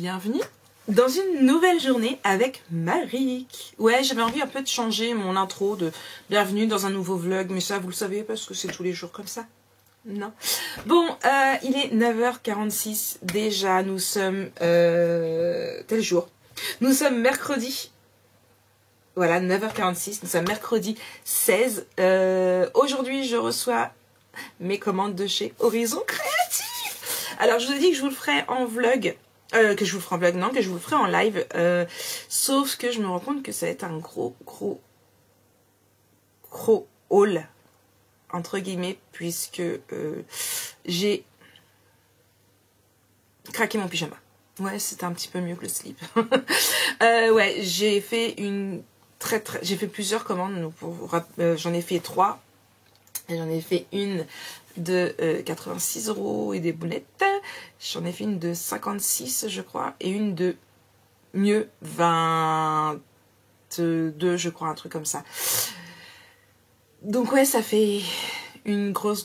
bienvenue dans une nouvelle journée avec Maric. Ouais, j'avais envie un peu de changer mon intro de bienvenue dans un nouveau vlog, mais ça vous le savez parce que c'est tous les jours comme ça. Non. Bon, il est 9h46 déjà, nous sommes tel jour. Nous sommes mercredi. Voilà, 9h46, nous sommes mercredi 16. Aujourd'hui, je reçois mes commandes de chez Horizon Créatif. Alors, je vous ai dit que je vous le ferai en vlog. Que je vous le ferai en vlog, non, que je vous le ferai en live. Sauf que je me rends compte que ça va être un gros haul, entre guillemets, puisque j'ai craqué mon pyjama. Ouais, c'était un petit peu mieux que le slip. Ouais, j'ai fait j'ai fait plusieurs commandes. J'en ai fait 3. J'en ai fait une de 86 € et des boulettes. J'en ai fait une de 56, je crois. Et une de mieux 22, je crois, un truc comme ça. Donc ouais, ça fait une grosse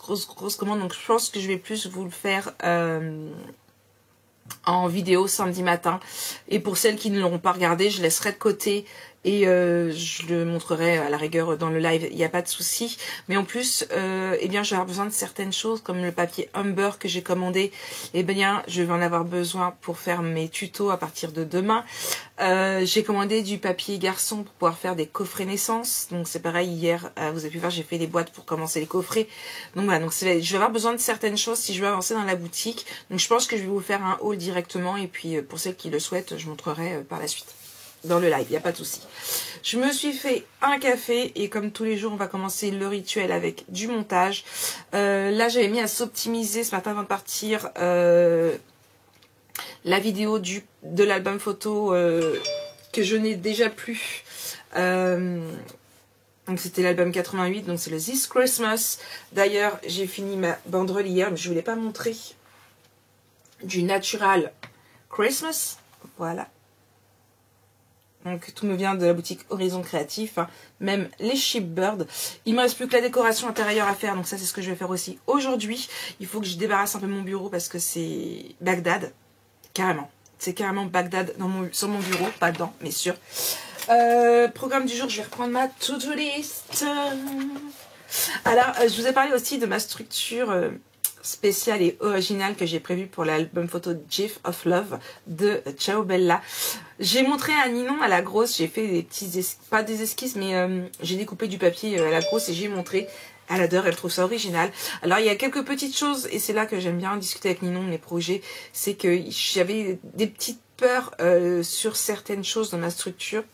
commande. Donc je pense que je vais plus vous le faire en vidéo samedi matin. Et pour celles qui ne l'auront pas regardé, je laisserai de côté et je le montrerai à la rigueur dans le live, il n'y a pas de souci. Mais en plus, eh bien, je vais avoir besoin de certaines choses comme le papier Humber que j'ai commandé. Eh bien, je vais en avoir besoin pour faire mes tutos à partir de demain. J'ai commandé du papier garçon pour pouvoir faire des coffrets naissance. Donc c'est pareil, hier, vous avez pu voir, j'ai fait des boîtes pour commencer les coffrets. Donc voilà, donc je vais avoir besoin de certaines choses si je veux avancer dans la boutique. Donc je pense que je vais vous faire un haul directement. Et puis pour celles qui le souhaitent, je montrerai par la suite dans le live, il n'y a pas de souci. Je me suis fait un café et comme tous les jours, on va commencer le rituel avec du montage. Là, j'avais mis à s'optimiser ce matin avant de partir la vidéo de l'album photo que je n'ai déjà plus. Donc c'était l'album 88, donc c'est le This Christmas. D'ailleurs, j'ai fini ma banderole hier, mais je ne vous l'ai pas montré. Du Natural Christmas, voilà. Donc tout me vient de la boutique Horizon Créatif, hein. Même les Shipbirds. Il me reste plus que la décoration intérieure à faire, donc ça c'est ce que je vais faire aussi aujourd'hui. Il faut que je débarrasse un peu mon bureau parce que c'est Bagdad, carrément. C'est carrément Bagdad sur mon bureau, pas dedans, mais sûr. Programme du jour, je vais reprendre ma to-do list. Alors, je vous ai parlé aussi de ma structure spéciale et originale que j'ai prévue pour l'album photo GIF of Love de Ciao Bella. J'ai montré à Ninon à la grosse, j'ai fait des petits pas des esquisses, mais j'ai découpé du papier à la grosse et j'ai montré. Elle adore, elle trouve ça original. Alors il y a quelques petites choses et c'est là que j'aime bien discuter avec Ninon de mes projets, c'est que j'avais des petites peurs sur certaines choses dans ma structure.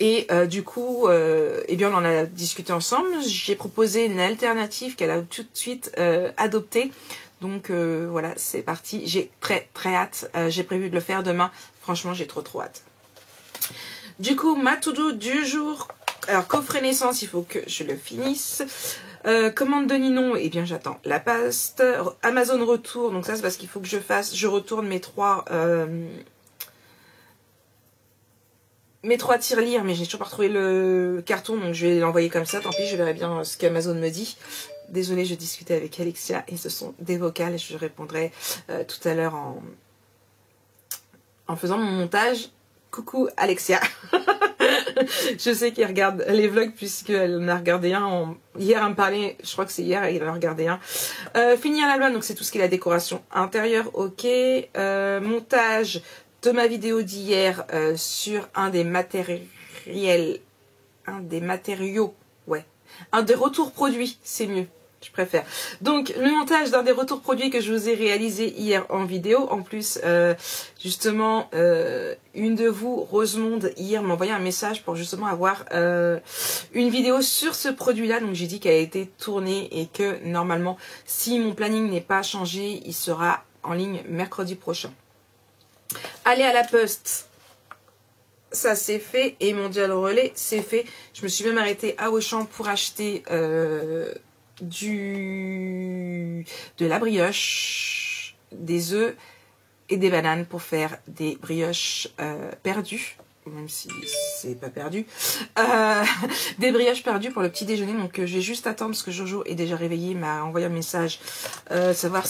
Et du coup, eh bien, on en a discuté ensemble. J'ai proposé une alternative qu'elle a tout de suite adoptée. Donc voilà, c'est parti. J'ai très hâte. J'ai prévu de le faire demain. Franchement, j'ai trop hâte. Du coup, ma to-do du jour. Alors, coffret naissance, il faut que je le finisse. Commande de Ninon, eh bien j'attends la paste. Amazon retour, donc ça c'est parce qu'il faut que je retourne mes trois tirelires, mais j'ai toujours pas retrouvé le carton, donc je vais l'envoyer comme ça, tant pis, je verrai bien ce qu'Amazon me dit. Désolée, je discutais avec Alexia et ce sont des vocales, je répondrai tout à l'heure en faisant mon montage. Coucou Alexia. Je sais qu'elle regarde les vlogs puisqu'elle en a regardé un hier, elle me parlait, je crois que c'est hier, elle en a regardé un. Finir l'album, donc c'est tout ce qui est la décoration intérieure, ok. Montage de ma vidéo d'hier sur un des matériaux, ouais, un des retours produits, c'est mieux. Je préfère. Donc, le montage d'un des retours produits que je vous ai réalisé hier en vidéo. En plus, justement, une de vous, Rosemonde, hier m'a envoyé un message pour justement avoir une vidéo sur ce produit-là. Donc, j'ai dit qu'elle a été tournée et que normalement, si mon planning n'est pas changé, il sera en ligne mercredi prochain. Aller à la poste. Ça c'est fait. Et Mondial Relais, c'est fait. Je me suis même arrêtée à Auchan pour acheter... de la brioche, des œufs et des bananes pour faire des brioches perdues. même si c'est pas perdu. Des brioches perdues pour le petit déjeuner. Donc je vais juste attendre parce que Jojo est déjà réveillé, m'a envoyé un message, savoir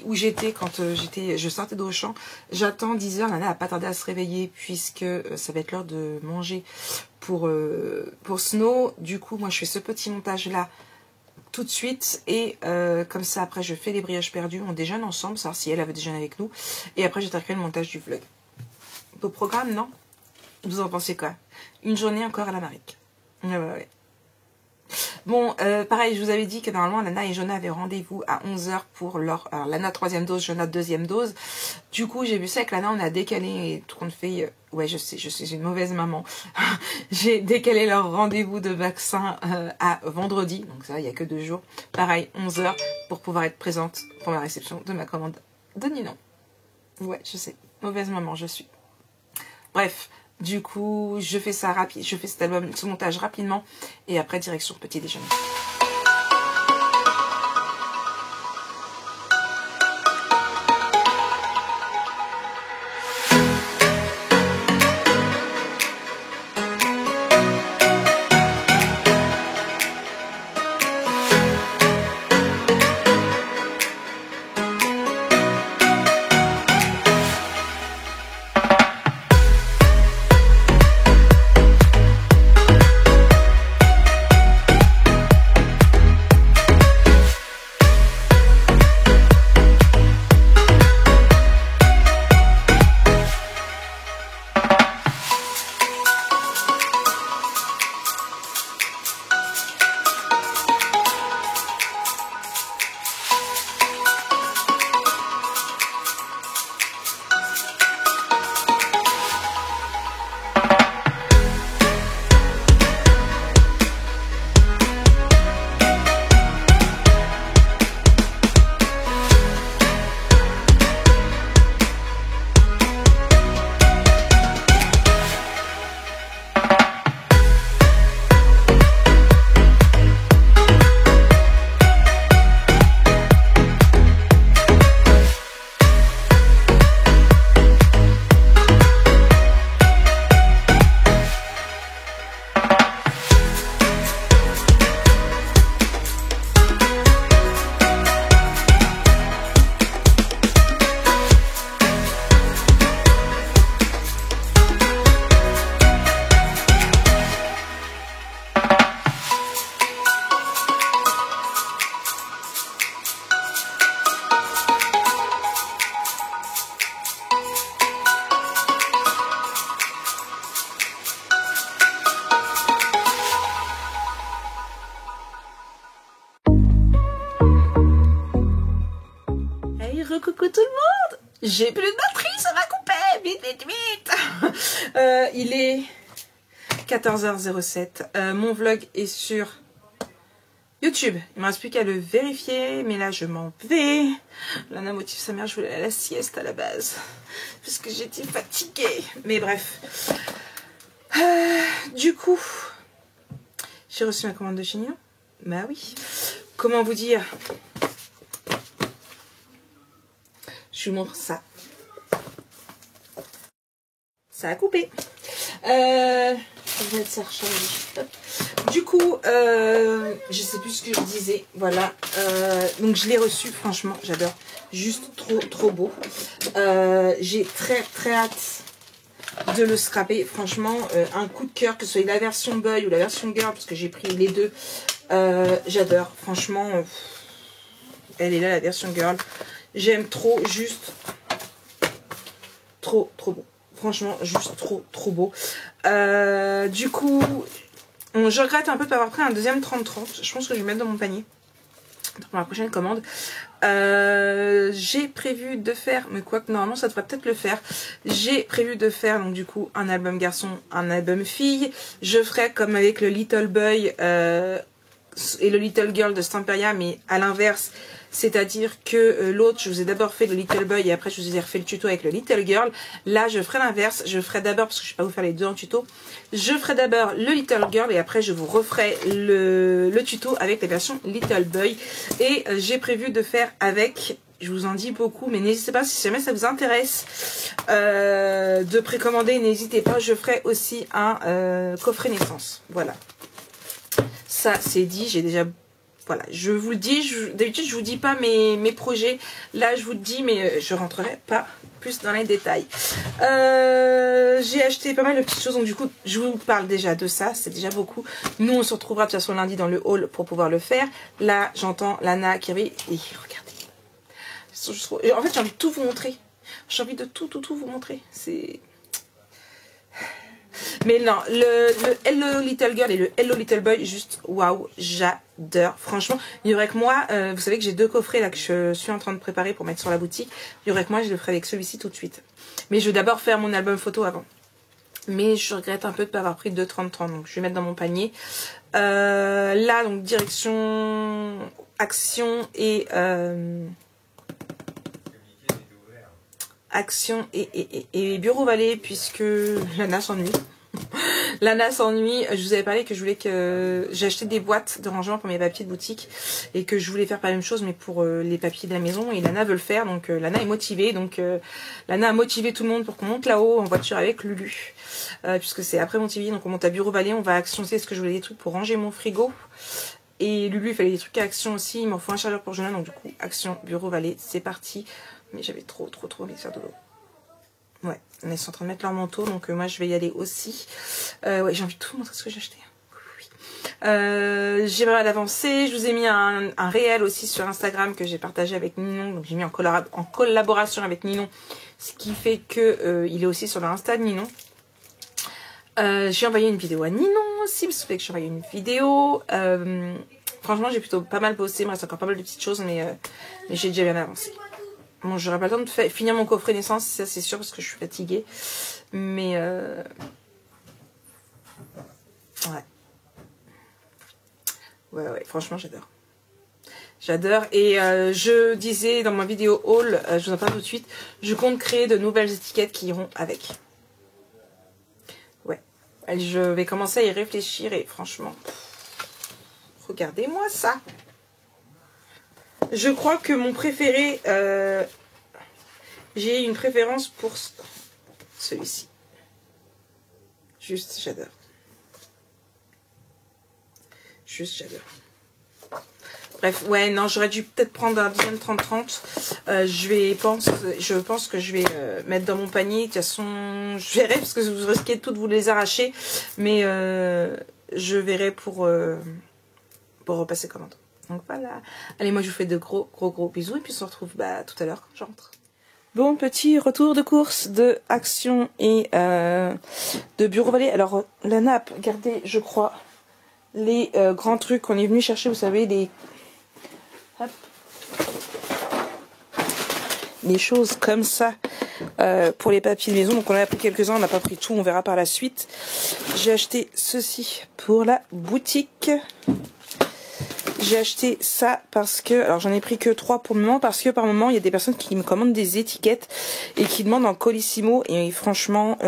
où j'étais quand je sortais d'Auchan. J'attends 10 h, Nana a pas tardé à se réveiller puisque ça va être l'heure de manger pour Snow. Du coup, moi je fais ce petit montage là tout de suite et comme ça après je fais les brioches perdues, on déjeune ensemble, savoir si elle veut déjeuner avec nous et après j'attaquerai le montage du vlog. Beau programme, non? Vous en pensez quoi? Une journée encore à la Maric. Ouais. Bon, pareil, je vous avais dit que normalement Lana et Jonah avaient rendez-vous à 11 h pour leur... Alors Lana 3e dose, Jonah 2e dose. Du coup, j'ai vu ça avec Lana, on a décalé et tout compte fait... Ouais, je sais, je suis une mauvaise maman. J'ai décalé leur rendez-vous de vaccin à vendredi. Donc ça, il n'y a que 2 jours. Pareil, 11 h pour pouvoir être présente pour la réception de ma commande de Ninon. Ouais, je sais, mauvaise maman, je suis. Bref, du coup, je fais ça rapide, je fais cet album, ce montage rapidement et après direction petit déjeuner. Coucou tout le monde, j'ai plus de batterie, ça va couper, vite. Il est 14h07, mon vlog est sur YouTube, il me reste plus qu'à le vérifier, mais là je m'en vais. Lana motive sa mère, je voulais aller à la sieste à la base, parce que j'étais fatiguée, mais bref. Du coup, j'ai reçu ma commande de chez Ninon. Bah oui, comment vous dire? Je vous montre ça. Ça a coupé. Je vais mettre ça recharger. Du coup, je sais plus ce que je disais. Voilà. Donc je l'ai reçu. Franchement, j'adore. Juste trop beau. J'ai très hâte de le scraper. Franchement, un coup de cœur, que ce soit la version Boy ou la version Girl, parce que j'ai pris les deux. J'adore. Franchement, elle est là, la version Girl. J'aime trop, juste trop beau. Franchement, juste trop beau. Du coup, je regrette un peu de pas avoir pris un deuxième 30-30. Je pense que je vais mettre dans mon panier pour ma prochaine commande. J'ai prévu de faire, mais quoi que normalement ça devrait peut-être le faire. J'ai prévu de faire donc du coup un album garçon, un album fille. Je ferai comme avec le Little Boy et le Little Girl de Stamperia, mais à l'inverse. C'est-à-dire que l'autre, je vous ai d'abord fait le Little Boy et après je vous ai refait le tuto avec le Little Girl. Là, je ferai l'inverse. Je ferai d'abord, parce que je ne vais pas vous faire les deux en tuto, je ferai d'abord le Little Girl et après je vous referai le tuto avec la version Little Boy. Et j'ai prévu de faire avec je vous en dis beaucoup, mais n'hésitez pas, si jamais ça vous intéresse de précommander, n'hésitez pas, je ferai aussi un coffret naissance. Voilà. Ça, c'est dit, j'ai déjà... Voilà, je vous le dis, d'habitude je vous dis pas mes projets, là je vous le dis, mais je rentrerai pas plus dans les détails. J'ai acheté pas mal de petites choses, donc du coup je vous parle déjà de ça, c'est déjà beaucoup. Nous on se retrouvera de toute façon lundi dans le haul pour pouvoir le faire. Là j'entends Lana qui arrive, et regardez, en fait j'ai envie de tout vous montrer, j'ai envie de tout vous montrer, c'est... Mais non, le Hello Little Girl et le Hello Little Boy, juste waouh, j'adore. Franchement, il y aurait que moi, vous savez que j'ai 2 coffrets là que je suis en train de préparer pour mettre sur la boutique. Il y aurait que moi, je le ferai avec celui-ci tout de suite. Mais je vais d'abord faire mon album photo avant. Mais je regrette un peu de ne pas avoir pris 2,30, donc je vais mettre dans mon panier. Là, donc direction action et... Action et Bureau Vallée, puisque Lana s'ennuie. Lana s'ennuie. Je vous avais parlé que je voulais que... J'ai acheté des boîtes de rangement pour mes papiers de boutique et que je voulais faire pas la même chose mais pour les papiers de la maison, et Lana veut le faire, donc Lana est motivée, donc Lana a motivé tout le monde pour qu'on monte là-haut en voiture avec Lulu, puisque c'est après Montivy, donc on monte à Bureau Vallée, on va à Action. C'est ce que je voulais, des trucs pour ranger mon frigo, et Lulu il fallait des trucs à Action aussi, il m'en faut un chargeur pour Jonah, donc du coup Action, Bureau Vallée, c'est parti. Mais j'avais trop envie de faire dodo. Ouais, ils sont en train de mettre leur manteau, donc moi je vais y aller aussi. Ouais, j'ai envie de tout montrer ce que j'ai acheté. Oui. J'ai pas mal avancé. Je vous ai mis un réel aussi sur Instagram que j'ai partagé avec Ninon. Donc j'ai mis en collaboration avec Ninon, ce qui fait que il est aussi sur le Insta de Ninon. J'ai envoyé une vidéo à Ninon aussi, parce que j'ai envoyé une vidéo. Franchement, j'ai plutôt pas mal bossé. Il me reste encore pas mal de petites choses, mais j'ai déjà bien avancé. Bon, j'aurai pas le temps de finir mon coffret naissance, ça c'est sûr, parce que je suis fatiguée. Mais ouais, franchement j'adore. J'adore. Et je disais dans ma vidéo haul, je vous en parle tout de suite, je compte créer de nouvelles étiquettes qui iront avec. Ouais. Je vais commencer à y réfléchir et franchement, regardez-moi ça. Je crois que mon préféré, j'ai une préférence pour celui-ci. Juste, j'adore. Juste, j'adore. Bref, ouais, non, j'aurais dû peut-être prendre un deuxième 30-30. Je pense que je vais mettre dans mon panier. De toute façon, je verrai, parce que vous risquez de toutes vous les arracher. Mais je verrai pour repasser commande. Donc voilà. Allez, moi je vous fais de gros bisous. Et puis on se retrouve tout à l'heure quand je rentre. Bon, petit retour de course de Action et de Bureau Vallée. Alors, la nappe, regardez, je crois, les grands trucs qu'on est venu chercher, vous savez, les choses comme ça pour les papiers de maison. Donc on en a pris quelques-uns, on n'a pas pris tout, on verra par la suite. J'ai acheté ceci pour la boutique. J'ai acheté ça parce que, alors j'en ai pris que 3 pour le moment, parce que par moment il y a des personnes qui me commandent des étiquettes et qui demandent en colissimo, et franchement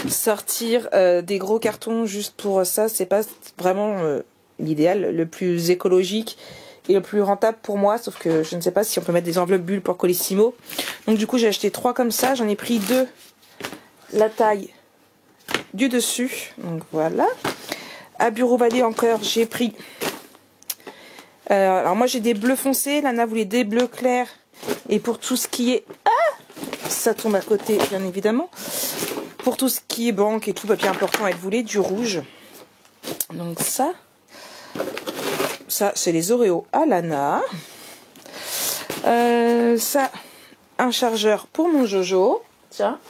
sortir des gros cartons juste pour ça, c'est pas vraiment l'idéal, le plus écologique et le plus rentable pour moi, sauf que je ne sais pas si on peut mettre des enveloppes bulles pour colissimo. Donc du coup j'ai acheté 3 comme ça, j'en ai pris 2 la taille du dessus, donc voilà. À Bureau Vallée encore j'ai pris alors moi j'ai des bleus foncés, Lana voulait des bleus clairs, et pour tout ce qui est... ça tombe à côté bien évidemment. Pour tout ce qui est banque et tout papier important, elle voulait du rouge. Donc ça c'est les Oreos à Lana. Ça, un chargeur pour mon Jojo. Tiens.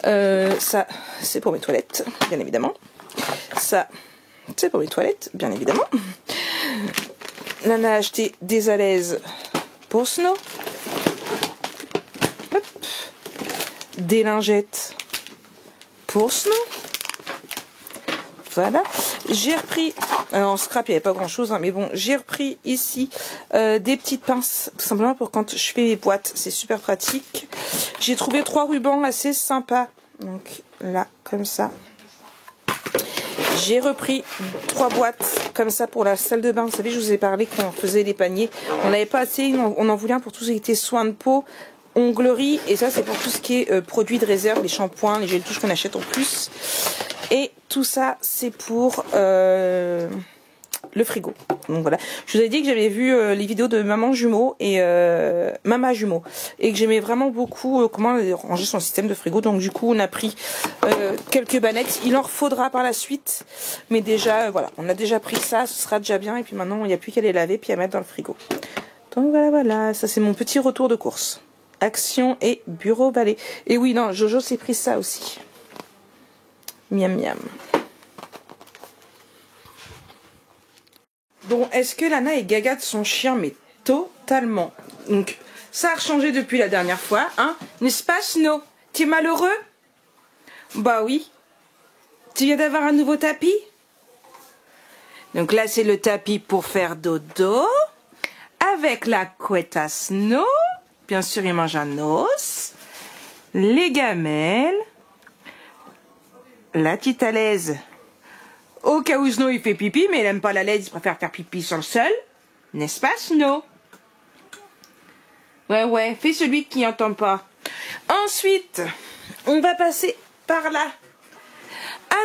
Ça, c'est pour mes toilettes, bien évidemment. Ça, c'est pour mes toilettes, bien évidemment. Lana a acheté des alaises pour Snow. Hop. Des lingettes pour Snow. Voilà. J'ai repris, en scrap il n'y avait pas grand chose, hein, mais bon, j'ai repris ici des petites pinces, tout simplement pour quand je fais les boîtes, c'est super pratique. J'ai trouvé 3 rubans assez sympas, donc là, comme ça. J'ai repris 3 boîtes comme ça pour la salle de bain. Vous savez, je vous ai parlé quand on faisait les paniers. On n'avait pas assez, on en voulait un pour tout ce qui était soins de peau, onglerie. Et ça, c'est pour tout ce qui est produits de réserve, les shampoings, les gels douche qu'on achète en plus. Et tout ça, c'est pour le frigo. Donc voilà. Je vous ai dit que j'avais vu les vidéos de Maman Jumeau et Mama Jumeau. Et que j'aimais vraiment beaucoup comment ranger son système de frigo. Donc du coup, on a pris quelques bannettes. Il en faudra par la suite. Mais déjà, voilà. On a déjà pris ça. Ce sera déjà bien. Et puis maintenant, il n'y a plus qu'à les laver puis à mettre dans le frigo. Donc voilà, voilà. Ça, c'est mon petit retour de course. Action et bureau balai. Et oui, non, Jojo s'est pris ça aussi. Miam miam. Bon, est-ce que Lana est gaga de son chien? Mais totalement. Donc, ça a changé depuis la dernière fois, hein? N'est-ce pas, Snow? T'es malheureux? Bah oui. Tu viens d'avoir un nouveau tapis? Donc là, c'est le tapis pour faire dodo. Avec la couette à Snow. Bien sûr, il mange un os. Les gamelles. La petite à l'aise. Au cas où Snow il fait pipi, mais il aime pas la laide, il préfère faire pipi sur le sol. N'est-ce pas, Snow? Ouais, ouais, fais celui qui n'entend pas. Ensuite, on va passer par là.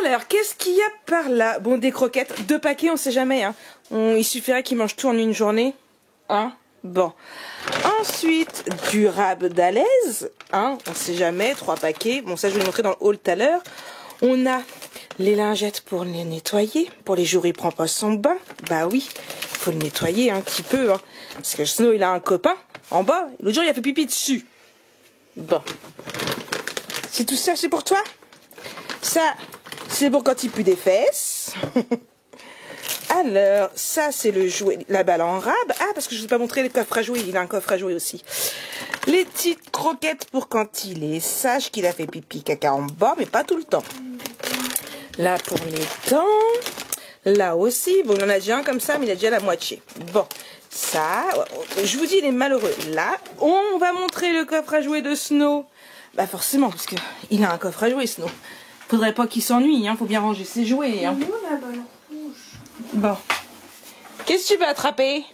Alors, qu'est-ce qu'il y a par là? Bon, des croquettes, 2 paquets, on sait jamais. Hein. Il suffirait qu'ils mangent tout en une journée. Hein? Bon. Ensuite, du rab d'Alaise. Hein? On sait jamais, 3 paquets. Bon, ça, je vais vous montrer dans le haul tout à l'heure. On a les lingettes pour les nettoyer. Pour les jours où il prend pas son bain. Bah oui, il faut le nettoyer un petit peu. Hein. Parce que sinon, il a un copain en bas. L'autre jour, il a fait pipi dessus. Bon. C'est tout ça, c'est pour toi? Ça, c'est pour quand il pue des fesses. Alors, ça, c'est le jouet, la balle en rab. Ah, parce que je ne vous ai pas montré le coffre à jouer. Il a un coffre à jouer aussi. Les petites croquettes pour quand il est sage, qu'il a fait pipi caca en bas, mais pas tout le temps. Là, pour les dents. Là aussi. Bon, il en a déjà un comme ça, mais il a déjà la moitié. Bon, ça, je vous dis, il est malheureux. Là, on va montrer le coffre à jouer de Snow. Bah forcément, parce qu'il a un coffre à jouer, Snow. Faudrait pas qu'il s'ennuie, hein. Faut bien ranger ses jouets. Hein. La balle rouge. Bon. Qu'est-ce que tu veux attraper?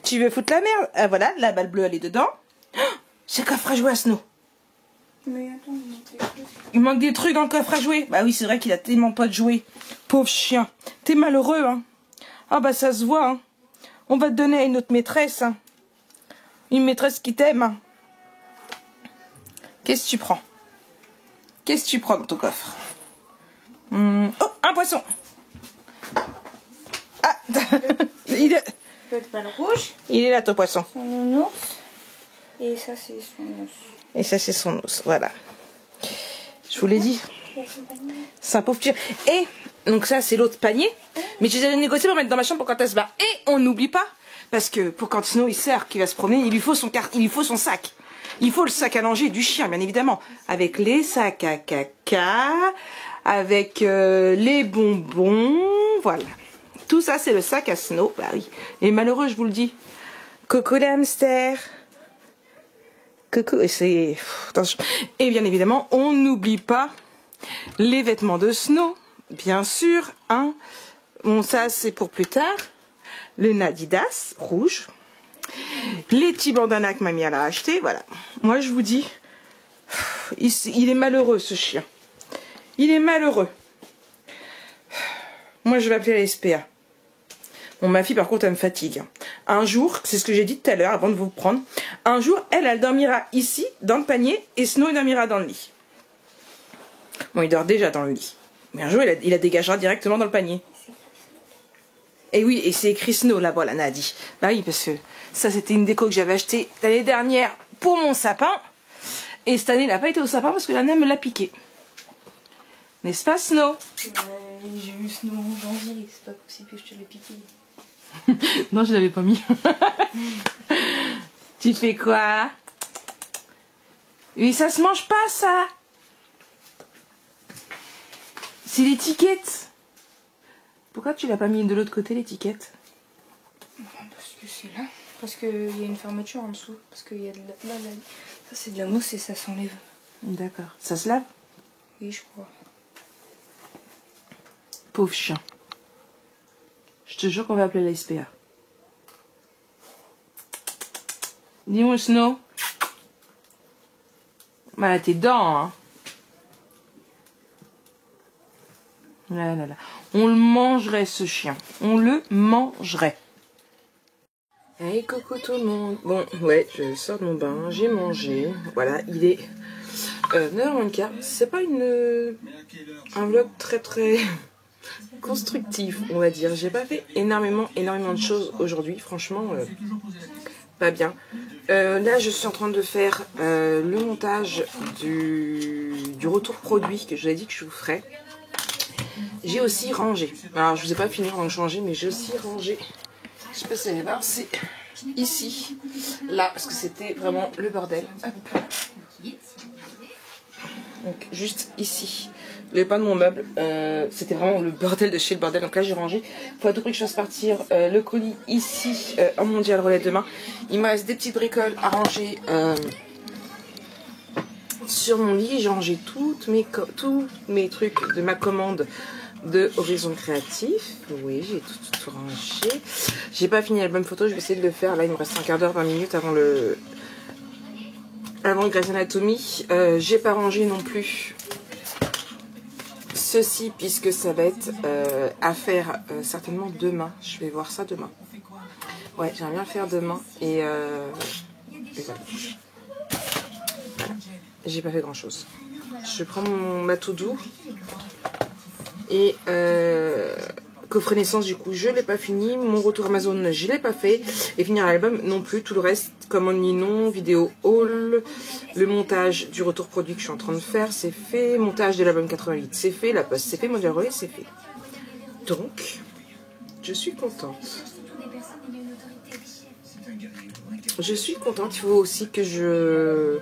Tu veux foutre la merde? Ah voilà, la balle bleue, elle est dedans. Oh, c'est le coffre à jouer à Snow. Mais attends, il manque des trucs dans le coffre à jouer. Bah oui, c'est vrai qu'il a tellement pas de jouets. Pauvre chien. T'es malheureux, hein. Ah bah ça se voit, hein. On va te donner à une autre maîtresse, hein. Une maîtresse qui t'aime, hein. Qu'est-ce que tu prends? Qu'est-ce que tu prends dans ton coffre? Oh, un poisson. Ah, il est... Petite balle rouge. Il est là, ton poisson. Son nounours. Et ça, c'est son os. Et ça, c'est son os. Voilà. Je vous l'ai dit. C'est un pauvre chien. Et, donc ça, c'est l'autre panier. Mais je les ai négociés pour mettre dans ma chambre pour quand elle se barre. Et on n'oublie pas, parce que pour quand Snow, il sert, qu'il va se promener, il lui faut son sac. Il faut le sac à langer du chien, bien évidemment. Avec les sacs à caca, avec les bonbons, voilà. Tout ça, c'est le sac à Snow. Bah oui. Et malheureux, je vous le dis. Coco l'hamster. Coco, et c'est... Attention. Et bien évidemment, on n'oublie pas les vêtements de Snow. Bien sûr, hein. Bon, ça, c'est pour plus tard. Le Nadidas, rouge. Les petits bandanas que mamie elle a acheté, voilà. Moi, je vous dis, il est malheureux, ce chien. Il est malheureux. Moi, je vais appeler la SPA. Bon, ma fille, par contre, elle me fatigue. Un jour, c'est ce que j'ai dit tout à l'heure, avant de vous prendre. Un jour, elle dormira ici, dans le panier, et Snow, il dormira dans le lit. Bon, il dort déjà dans le lit. Mais un jour, il la dégagera directement dans le panier. Et oui, et c'est écrit Snow, là-bas, Lana a dit. Bah oui, parce que ça, c'était une déco que j'avais achetée l'année dernière pour mon sapin. Et cette année, il n'a pas été au sapin parce que Lana me l'a piqué. N'est-ce pas, Snow? J'ai eu Snow en janvier, c'est pas possible que je te l'ai piqué. Non, je l'avais pas mis. Tu fais quoi? Oui, ça se mange pas, ça. C'est l'étiquette. Pourquoi tu l'as pas mis de l'autre côté, l'étiquette? Parce que c'est là. Parce qu'il y a une fermeture en dessous. Parce qu'il y a de la... Là, ça, c'est de la mousse et ça s'enlève. D'accord. Ça se lave? Oui, je crois. Pauvre chien. Je te jure qu'on va appeler la SPA. Dis-moi, Snow. Voilà tes dents, hein. Là, là, là. On le mangerait, ce chien. On le mangerait. Hey, coucou tout le monde. Bon, ouais, je sors de mon bain, j'ai mangé. Voilà, il est 9h15. C'est pas un vlog très constructif, on va dire. J'ai pas fait énormément de choses aujourd'hui. Franchement, pas bien. Là, je suis en train de faire le montage du retour produit que je vous ai dit que je vous ferais. J'ai aussi rangé. Alors, je vous ai pas fini avant de changer, mais j'ai aussi rangé. Je sais pas si vous allez voir, c'est ici, là, parce que c'était vraiment le bordel. Hop. Donc, juste ici, le pas de mon meuble, c'était vraiment le bordel de chez le bordel. Donc là, j'ai rangé. Il faut à tout prix que je fasse partir le colis ici en mondial relais demain. Il me reste des petites bricoles à ranger sur mon lit. J'ai rangé tous mes trucs de ma commande de Horizon Créatif. Oui, j'ai tout rangé. J'ai pas fini l'album photo, je vais essayer de le faire. Là, il me reste un quart d'heure, 20 minutes avant le Grey's Anatomy. J'ai pas rangé non plus ceci, puisque ça va être à faire certainement demain. Je vais voir ça demain. Ouais, j'aimerais bien le faire demain. Et voilà. J'ai pas fait grand chose. Je prends ma to-do. Et coffret naissance, du coup, je l'ai pas fini. Mon retour Amazon, je l'ai pas fait. Et finir l'album non plus. Tout le reste, commande Ninon, vidéo haul, le montage du retour produit que je suis en train de faire, c'est fait. Montage de l'album 88, c'est fait. La poste, c'est fait. Mondial relais, c'est fait. Donc, je suis contente. Je suis contente. Il faut aussi que je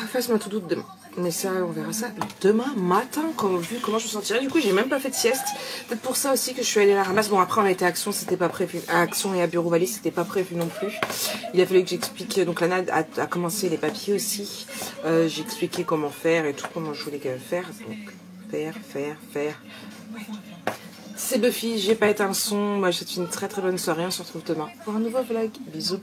fasse ma to-do demain. Mais ça, on verra ça demain matin, vu comment je me sentirai. Du coup, j'ai même pas fait de sieste. Peut-être pour ça aussi que je suis allée à la ramasse. Bon, après, on a été à Action, c'était pas prévu. À Action et à Bureau Vallée, c'était pas prévu non plus. Il a fallu que j'explique. Donc, Lana a commencé les papiers aussi. J'ai expliqué comment faire et tout, comment je voulais faire. Donc, faire. C'est Buffy, j'ai pas éteint le son. Moi, je vous souhaite une très bonne soirée. On se retrouve demain pour un nouveau vlog. Bisous.